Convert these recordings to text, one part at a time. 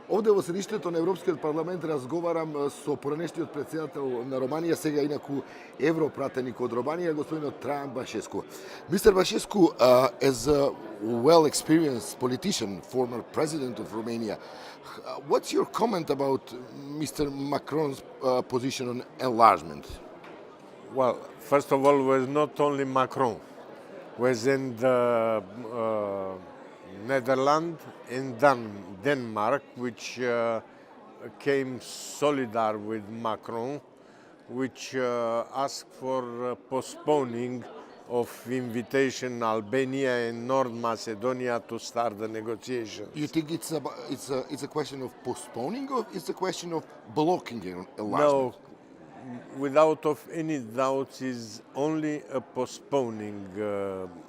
Овде во седиштето на Европскиот парламент разговарам со поранешниот председател на Романија, сега инаку европратеник од Романија, господинот Трајан Башеску. Mr. Bashescu, as a well-experienced politician, former president of Romania, what's your comment about Mr. Macron's position on enlargement? Well, first of all, was not only Macron, was in the Netherlands and Denmark, which came solidar with Macron, which asked for postponing of invitation Albania and North Macedonia to start the negotiations. You think it's a question of postponing, or it's a question of blocking enlargement? No, without of any doubt, is only a postponing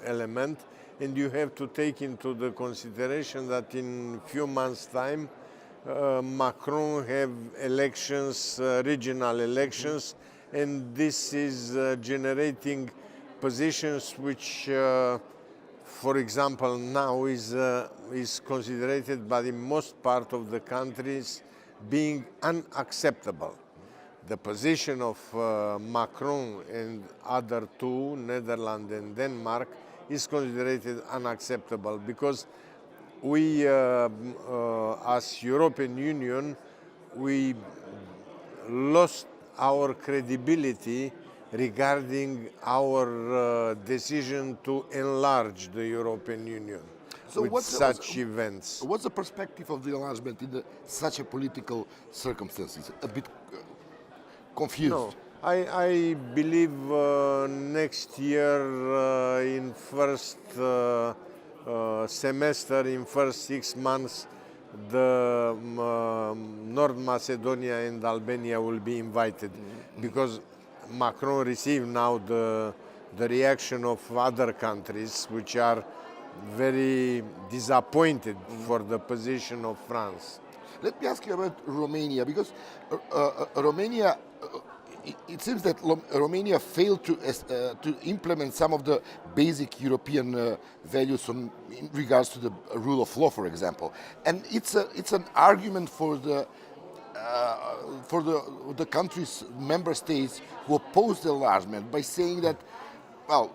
element, and you have to take into the consideration that in few months' time, Macron have elections, regional elections, and this is generating positions which, for example, now is considered by the most part of the countries being unacceptable. The position of Macron and other two, Netherlands and Denmark, is considered unacceptable because we, as European Union, we lost our credibility regarding our decision to enlarge the European Union with such events. What's the perspective of the enlargement in such a political circumstances? A bit confused. No, I believe next year in first semester, in first 6 months, the North Macedonia and Albania will be invited, because Macron received now the reaction of other countries which are very disappointed for the position of France. Let me ask you about Romania, because Romania, it seems that Romania failed to implement some of the basic European values in regards to the rule of law, for example, and it's an argument for the country's member states who oppose the enlargement by saying that, well,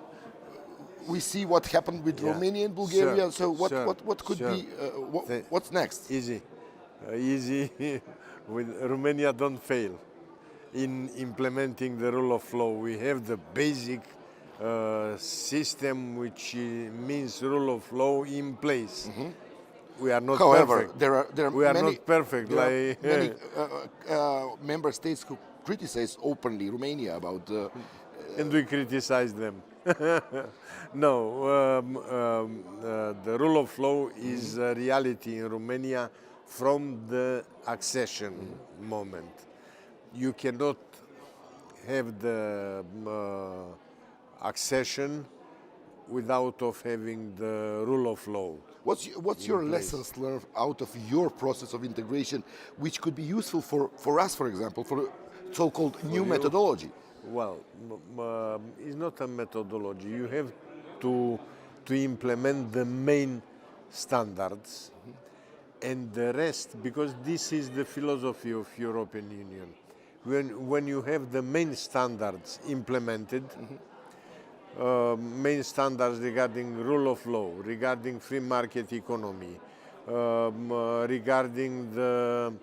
we see what happened with Romania and Bulgaria. So what could be what's next? Easy. With Romania don't fail in implementing the rule of law. We have the basic system which means rule of law in place. We are not perfect. There are we are many, not perfect. There are many member states who criticize openly Romania about. And we criticize them. No, the rule of law is a reality in Romania from the accession moment. You cannot have the accession without of having the rule of law. What's your lessons learned out of your process of integration, which could be useful for us, for example, for so-called new methodology? Well, it's not a methodology. You have to implement the main standards and the rest, because this is the philosophy of European Union. When you have the main standards implemented, main standards regarding rule of law, regarding free market economy, regarding the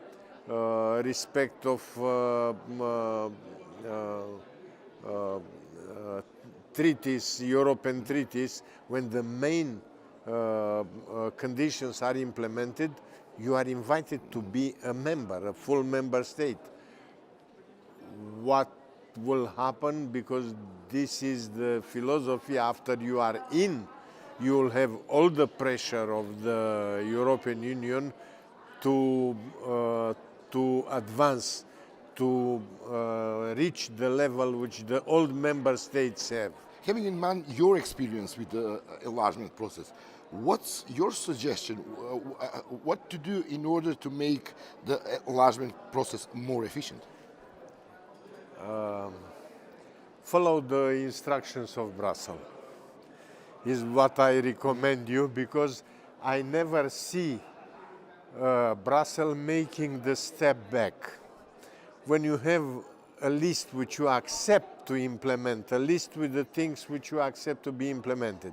respect of treaties, European treaties, when the main conditions are implemented, you are invited to be a member, a full member state. What will happen, because this is the philosophy, after you are in, you will have all the pressure of the European Union to advance, to reach the level which the old member states have. Having in mind your experience with the enlargement process, what's your suggestion? What to do in order to make the enlargement process more efficient? Follow the instructions of Brussels. is what I recommend you, because I never see Brussels making the step back. When you have a list which you accept to implement, a list with the things which you accept to be implemented,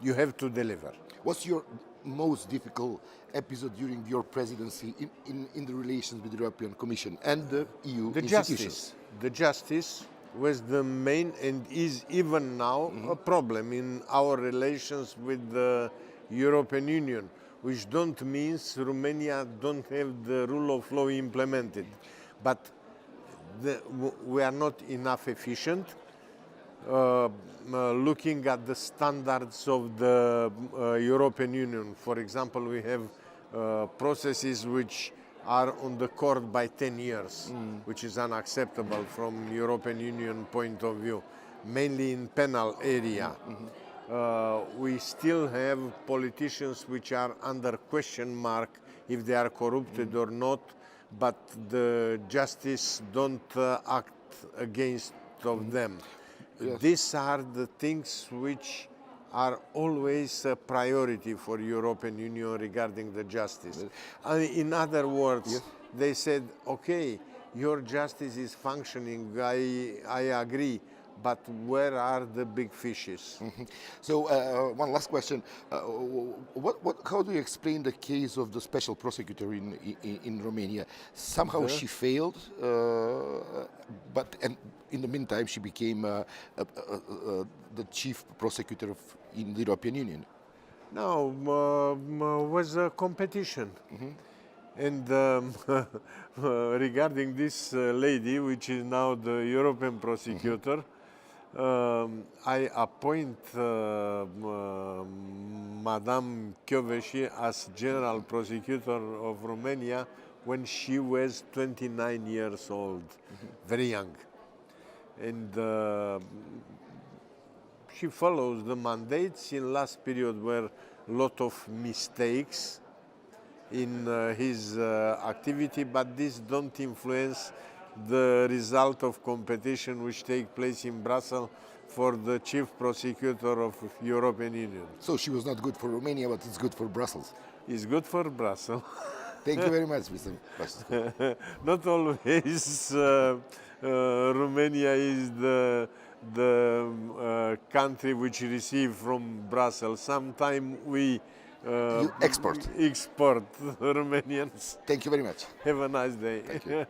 you have to deliver. What's your most difficult episode during your presidency in the relations with the European Commission and the EU The institutions? justice was the main and is even now a problem in our relations with the European Union, which don't mean Romania don't have the rule of law implemented, but we are not enough efficient. Looking at the standards of the European Union, for example, we have processes which are on the court by 10 years, which is unacceptable from European Union point of view, mainly in penal area. We still have politicians which are under question mark if they are corrupted or not, but the justice don't act against of them. Yes. These are the things which are always a priority for European Union regarding the justice. In other words, Yes. they said, okay, your justice is functioning, I agree, but where are the big fishes? So one last question: how do you explain the case of the special prosecutor in Romania? Somehow she failed, but in the meantime she became the chief prosecutor in the European Union. No, was a competition. And regarding this lady, which is now the European prosecutor, I appoint Madame Kövesi as General Prosecutor of Romania when she was 29 years old, very young. And she follows the mandates. In last period were a lot of mistakes in his activity, but this don't influence the result of competition which take place in Brussels for the chief prosecutor of European Union. So she was not good for Romania, but it's good for Brussels. It's good for Brussels. Thank you very much, Mr. Băsescu. Not always Romania is the country which receive from Brussels. Sometimes we You export. export Romanians. Thank you very much. Have a nice day. Thank you.